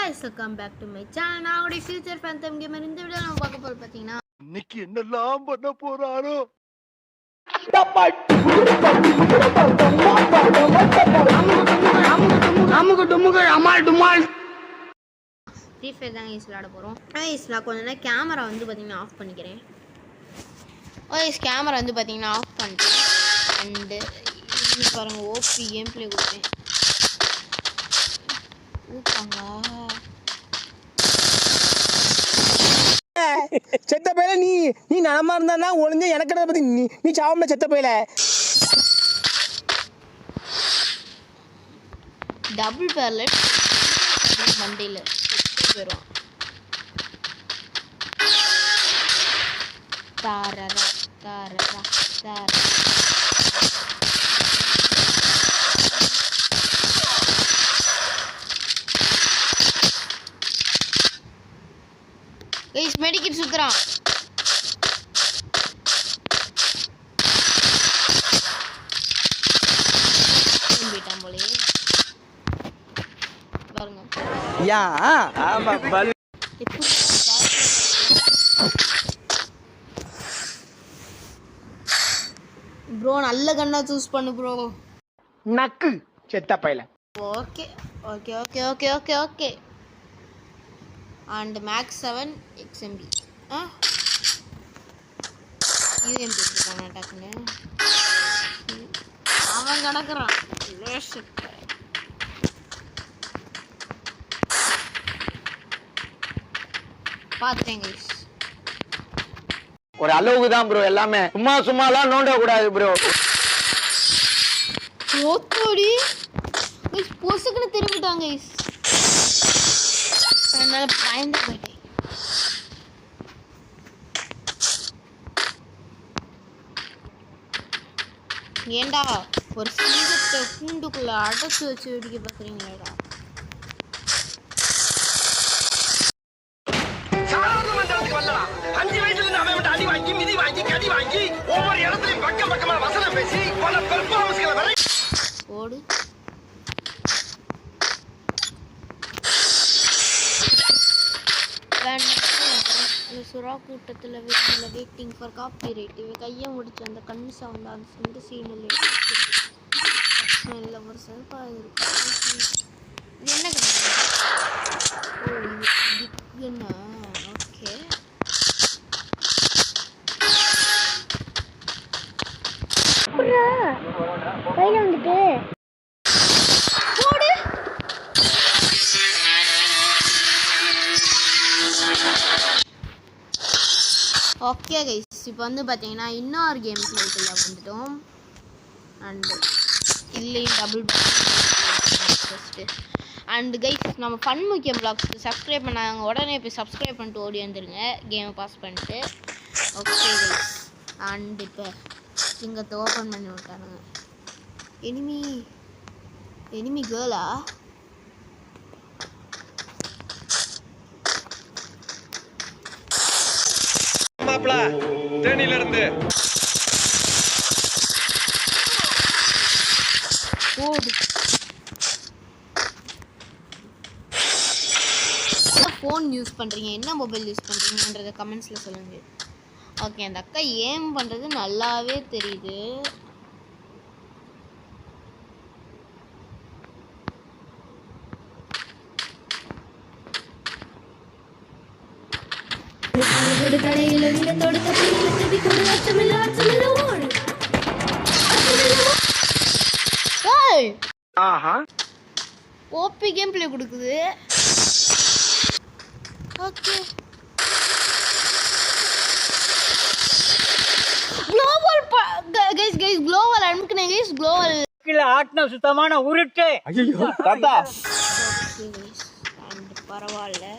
guys, welcome back to my channel. நான் உடைய future phantom gamer. இந்த வீடியோல நம்ம பார்க்க போறது பாத்தீங்கன்னா இன்னைக்கு என்னெல்லாம் பண்ண போறாரோ. ஃப்ரீ ஃபயர் தான் guys விளையாட போறோம். guys நான் கொஞ்ச நேரம் கேமரா வந்து பாத்தீங்கன்னா ஆஃப் பண்ணிக்கிறேன். guys கேமரா வந்து பாத்தீங்கன்னா ஆஃப் பண்ணிட்டேன். அண்ட் இங்க பாருங்க ஓபி கேம் ப்ளே கொடுத்தேன். செத்த பையல நீ நலமா இருந்தா ஒளிஞ்ச எனக்கு பத்தி நீ சாவம்ல செத்த பையல டபுள் பேர்லெட் மண்டையில போயிடும். தாரரா தாரரா தாரரா guys medikit சுத்துறான். போய்ட்டான் போலே பாருங்க. யா ஆமா பல் ப்ரோ நல்ல கண்ணா சூஸ் பண்ணு ப்ரோ. நக்கு செத்த பையல. Okay okay okay okay okay okay and max 7 xmb umb எடுத்துட்டானே டக்குன்னு அவன் கடக்குறான். பாத்தேன் guys ஒரு அளவுக்கு தான் ப்ரோ எல்லாமே சும்மாலாம் நோண்ட கூடாது ப்ரோ. ஓத்தோடி guys பொசுக்குன்னு திரும்பிட்டாங்க guys. அதனால பயந்து போயிட்டேன். ஏண்டா ஒரு சிங்கத்தை கூண்டுக்குள்ள அடைச்சு வச்சு வெடிக்க பாக்குறீங்களா? ஓடு சுறா கூட்டத்தில் வெயிட்டிங் ஃபார் காப்பி ரைட். இவ கையை முடிச்சு அந்த கண் சவுண்ட் அந்த சிந்த சீனில் இல்லை ஒரு சிறப்பாக இருக்கு. இது என்ன ஓ இது என்ன ஓகே கையில் வந்துட்டு போடு. ஓகே கைஸ் இப்போ வந்து பார்த்தீங்கன்னா இன்னொரு கேம் பிளேக்குள்ள வந்துட்டோம். அண்டு இதுலேயும் டபுள் ஃபஸ்ட்டு. அண்டு கைஸ் நம்ம ஃபன் முக்கியம் ப்ளாக்ஸ்க்கு சப்ஸ்கிரைப் பண்ணாங்க உடனே போய் சப்ஸ்கிரைப் பண்ணிட்டு ஓடி வந்துடுங்க கேமை பாஸ் பண்ணிட்டு. ஓகே கைஸ் அண்டு இப்போ சிங்கத்தை ஓப்பன் பண்ணி விட்டானுங்க. எனிமி கேர்ளா? தேனில இருந்து ஃபோன் யூஸ் பண்றீங்க, என்ன மொபைல் யூஸ் பண்றீங்கன்றத கமெண்ட்ஸ்ல சொல்லுங்க. ஓகே அந்த அக்கா ஏம் பண்றது நல்லாவே தெரியுது. ஓபி கேம் பிளே கொடுக்குது. ஓகே குளோபல் கைஸ் குளோபல் அனுப்புனே கைஸ் குளோபல் கீழ ஆட்ன சுத்தமான உருட்டு. ஐயோ தாத்தா ஓகே கைஸ் அண்ட் பரவாயில்லை.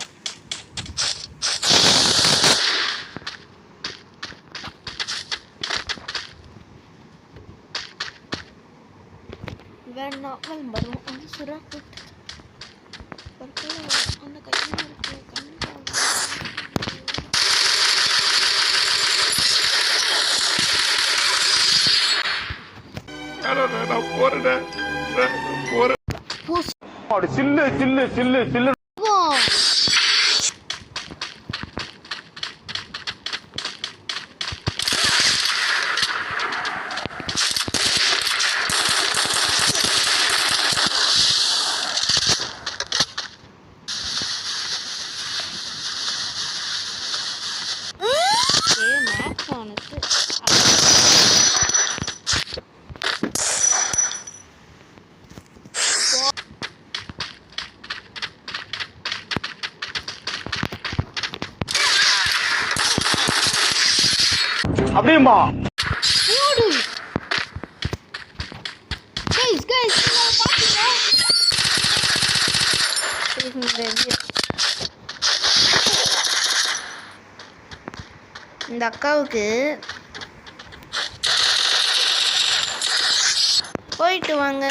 வேணாக்கள் வரும் அந்த சுறா அந்த கையில் இருக்கு நான் போறேன். சில்லு சில்லு சில்லு சில்லு மேக்ஸ் ஆனது அப்படியுமா போடு கைஸ் பாத்தீங்களா இந்த அக்காவுக்கு போயிட்டு வாங்க.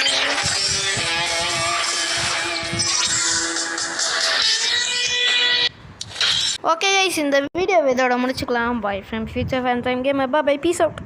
ஓகே கைஸ், இந்த வீடியோ இதோட முடிச்சுக்கலாம். Bye from future fan time gamer. Bye peace out.